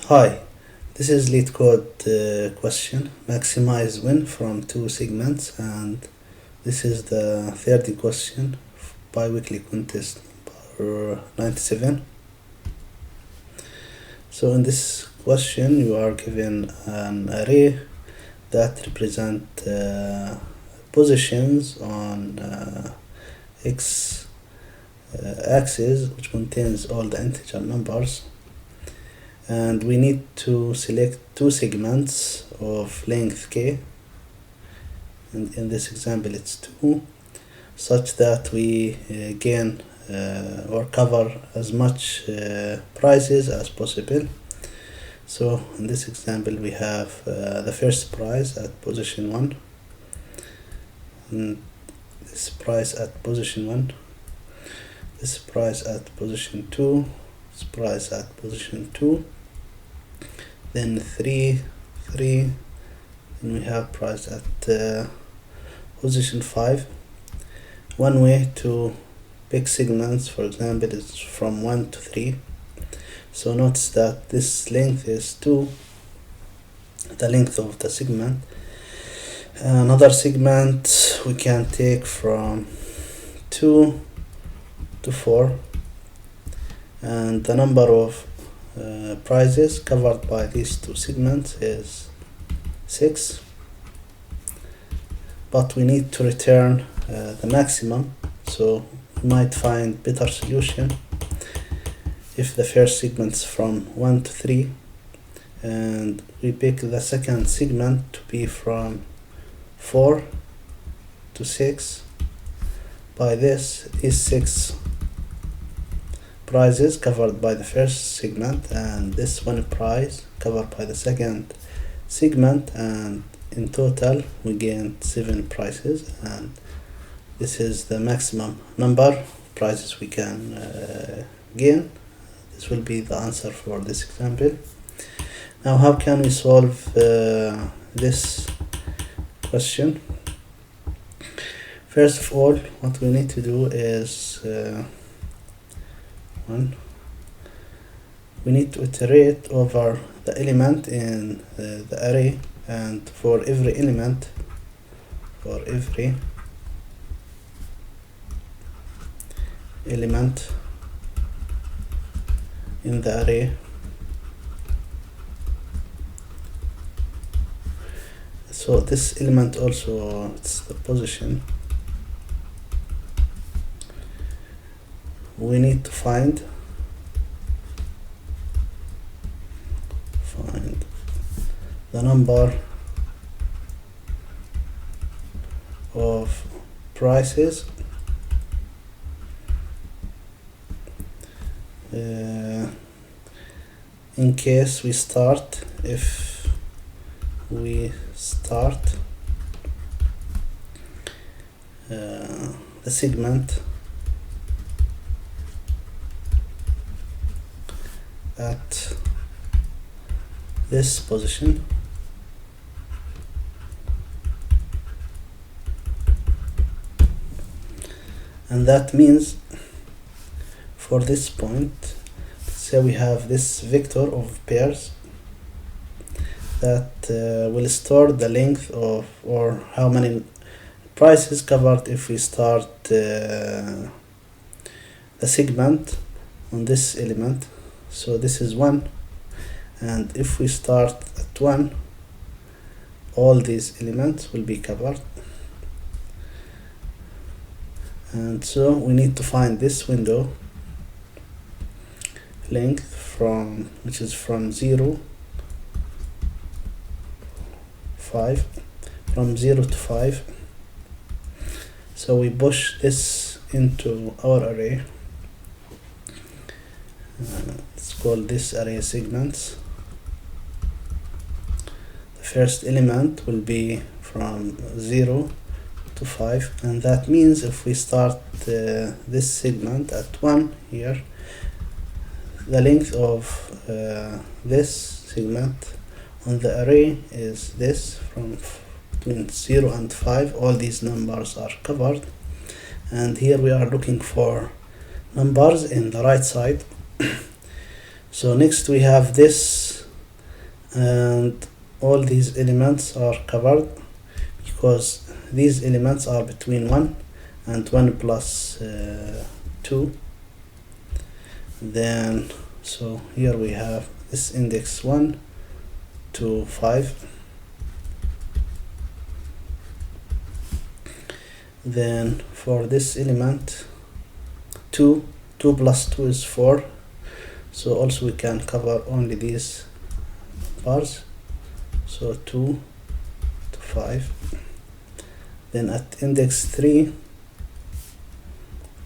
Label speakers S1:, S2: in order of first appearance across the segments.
S1: Hi, this is lead code question. Maximize win from two segments, and this is the third question, biweekly contest number 97. So in this question, you are given an array that represent positions on x axis, which contains all the integer numbers, and we need to select two segments of length k, and in this example it's 2, such that we gain or cover as much prices as possible. So in this example we have the first price at position 1, and this price at position 1, this price at position 2, this price at position 2, then 3, then we have price at position 5. One way to pick segments, for example, is from 1 to 3. So notice that this length is 2, the length of the segment. Another segment we can take from 2 to 4, and the number of prices covered by these two segments is 6, but we need to return the maximum, so we might find better solution if the first segment is from 1 to 3, and we pick the second segment to be from 4 to 6. By this is 6 prices covered by the first segment, and this one price covered by the second segment, and in total we gain 7 prices, and this is the maximum number of prices we can gain. This will be the answer for this example. Now, how can we solve this question? First of all, what we need to do is we need to iterate over the element in the array, and for every element in the array, so this element also, it's the position, we need to find the number of prices in case we start, if we start the segment at this position, and that means for this point, say we have this vector of pairs that will store the length of, or how many prices covered if we start the segment on this element. So this is 1, and if we start at 1, all these elements will be covered, and so we need to find this window length from, which is from 0 to 5. So we push this into our array. Let's call this array segments. The first element will be from 0 to 5, and that means if we start this segment at 1 here, the length of this segment on the array is this, from between 0 and 5. All these numbers are covered, and here we are looking for numbers in the right side. So next we have this and all these elements are covered because these elements are between 1 and 1 plus 2. Then so here we have this index 1 to 5. Then for this element 2 plus 2 is 4, so also we can cover only these bars, so 2 to 5. Then at index 3,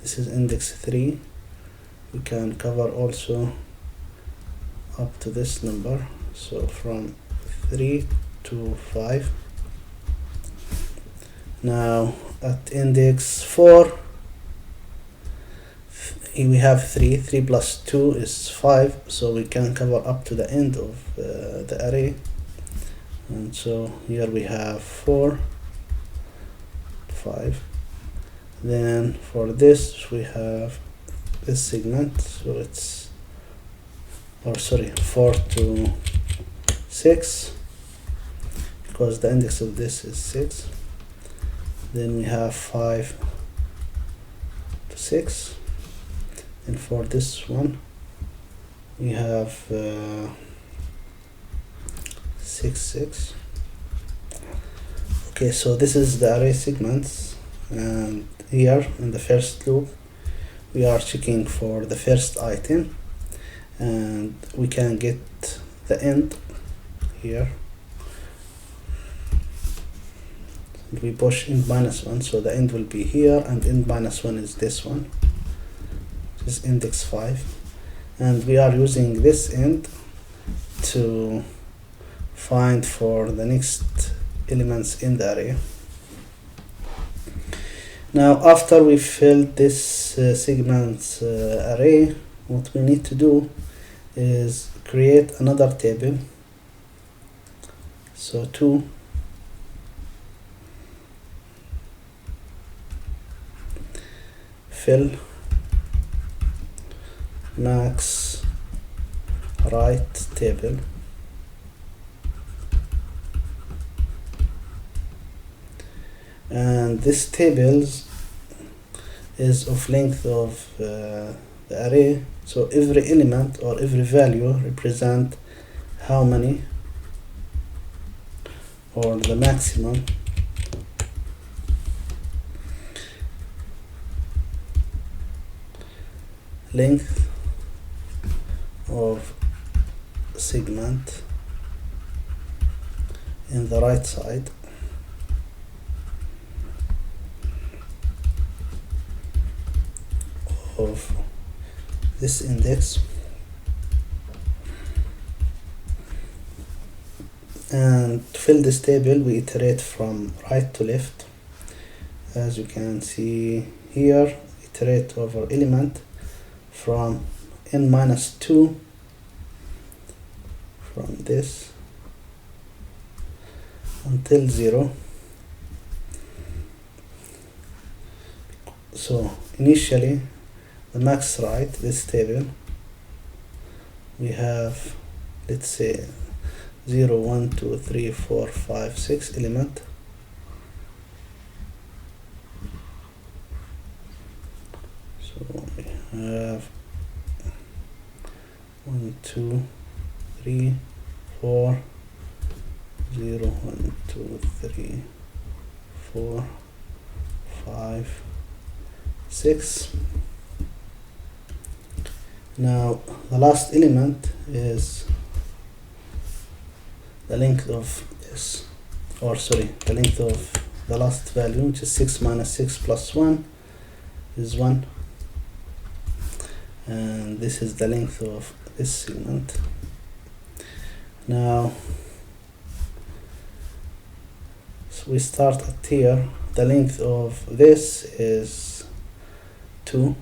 S1: this is index 3, we can cover also up to this number, so from 3 to 5. Now at index 4, we have 3 plus 2 is 5, so we can cover up to the end of the array. And so here we have 4, 5. Then for this we have this segment, so it's 4 to 6, because the index of this is 6. Then we have 5 to 6, and for this one we have 6, 6. Okay, so this is the array segments, and here in the first loop we are checking for the first item, and we can get the end here. We push end minus 1, so the end will be here, and end minus 1 is this one, which is index 5, and we are using this end to find for the next elements in the array. Now after we filled this segments array, what we need to do is create another table, so to fill max right table, and this tables is of length of the array, so every element or every value represent how many, or the maximum length of segment in the right side of this index. And to fill this table we iterate from right to left, as you can see here, iterate over element from n minus 2 from this until 0. So initially the max right, this table, we have, let's say 0, 1, 2, 3, 4, 5, 6 element. So we have 1, 2, 3, 4, 0, 1, 2, 3, 4, 5, 6. Now the last element is the length of this, or sorry, the length of the last value, which is 6 minus 6 plus 1 is 1, and this is the length of this segment. Now so we start at here, the length of this is 2,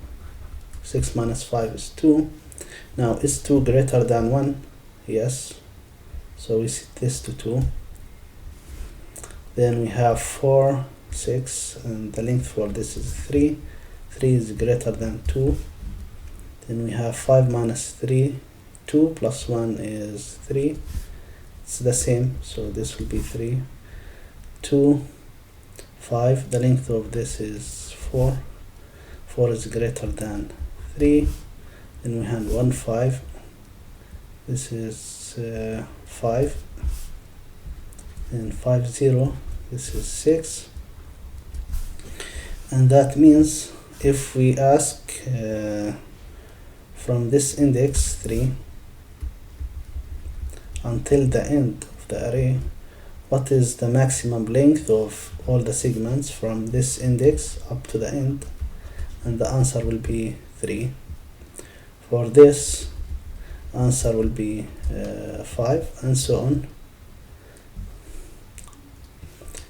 S1: 6 minus 5 is 2. Now is 2 greater than 1? Yes, so we set this to 2. Then we have 4, 6, and the length for this is 3. 3 is greater than 2. Then we have 5 minus 3, 2 plus 1 is 3. it's the same, so this will be 3, 2, 5. The length of this is 4. 4 is greater than 3. Then we have 1, 5. This is 5. And 5, 0. This is 6. And that means if we ask from this index 3 until the end of the array, what is the maximum length of all the segments from this index up to the end, and the answer will be 3. For this, answer will be 5, and so on.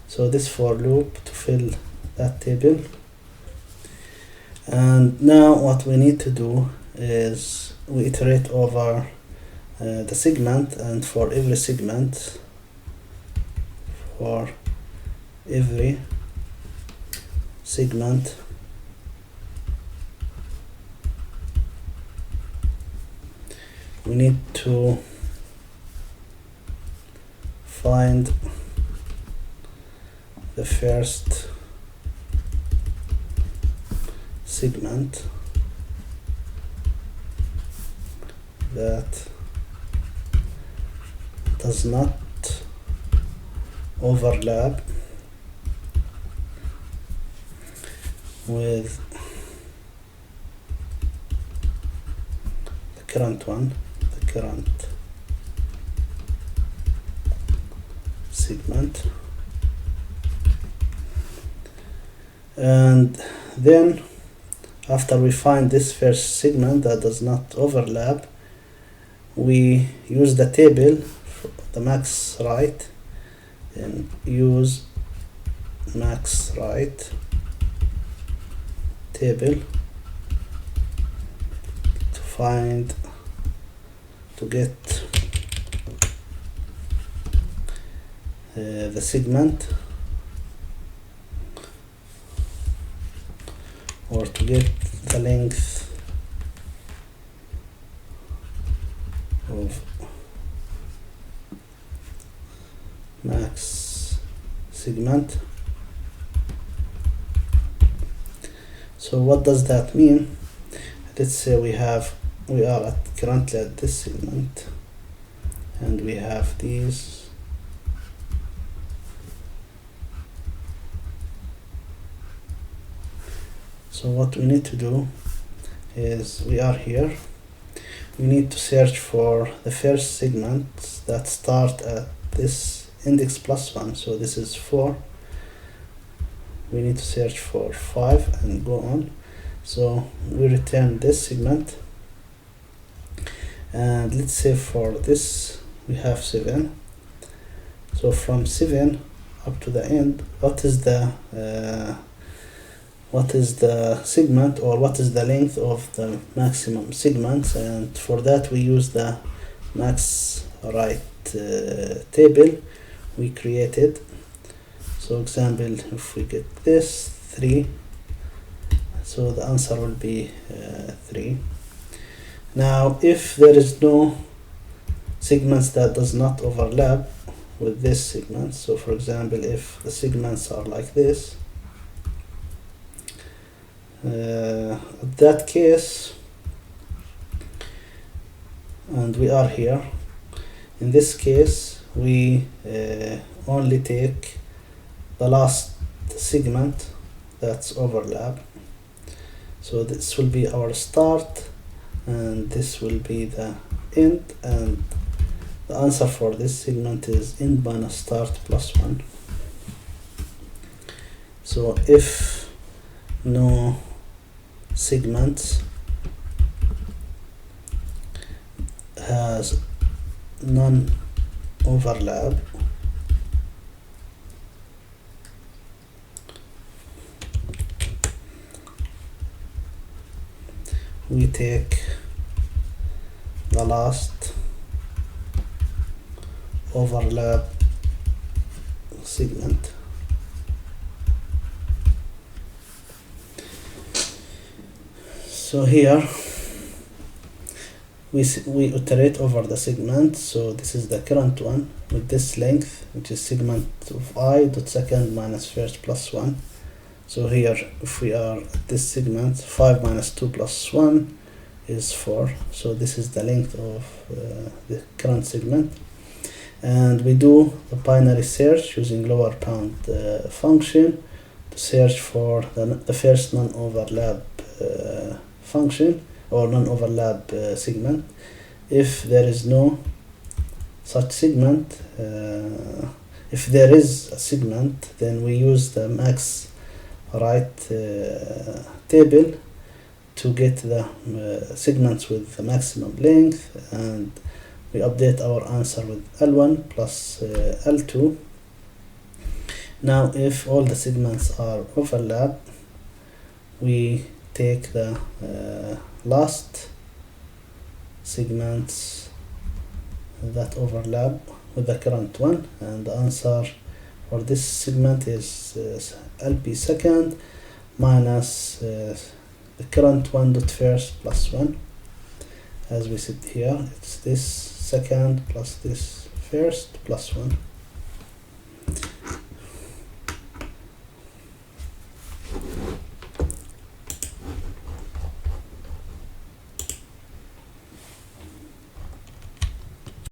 S1: So this for loop to fill that table. And now what we need to do is we iterate over the segment, and for every segment, we need to find the first segment that does not overlap with the current one, the current segment. And then after we find this first segment that does not overlap, we use the table, the max right, and use max right table to get the segment, or to get the length of max segment. So what does that mean? Let's say we are currently at this segment, and we have these. So what we need to do is we are here. We need to search for the first segments that start at this index +1. So this is 4. We need to search for 5 and go on. So we return this segment, and let's say for this we have 7. So from 7 up to the end, what is the segment, or what is the length of the maximum segments? And for that we use the max right table we created. So example, if we get this 3, so the answer will be 3. Now if there is no segments that does not overlap with this segment, so for example if the segments are like this, at that case, and we are here, in this case we only take the last segment that's overlap. So this will be our start, and this will be the end, and the answer for this segment is end minus start +1. So if no segments has none overlap, we take the last overlap segment. So here we iterate over the segment. So this is the current one with this length, which is segment of I dot second minus first plus 1. So here, if we are at this segment, 5 minus 2 plus 1 is 4. So this is the length of the current segment. And we do a binary search using lower bound function to search for the first non-overlap function or non-overlap segment. If there is no such segment, if there is a segment, then we use the max right table to get the segments with the maximum length, and we update our answer with L1 plus L2. Now if all the segments are overlap, we take the last segments that overlap with the current one, and the answer for this segment is LP second minus the current one dot first plus 1. As we said here, it's this second plus this first plus 1.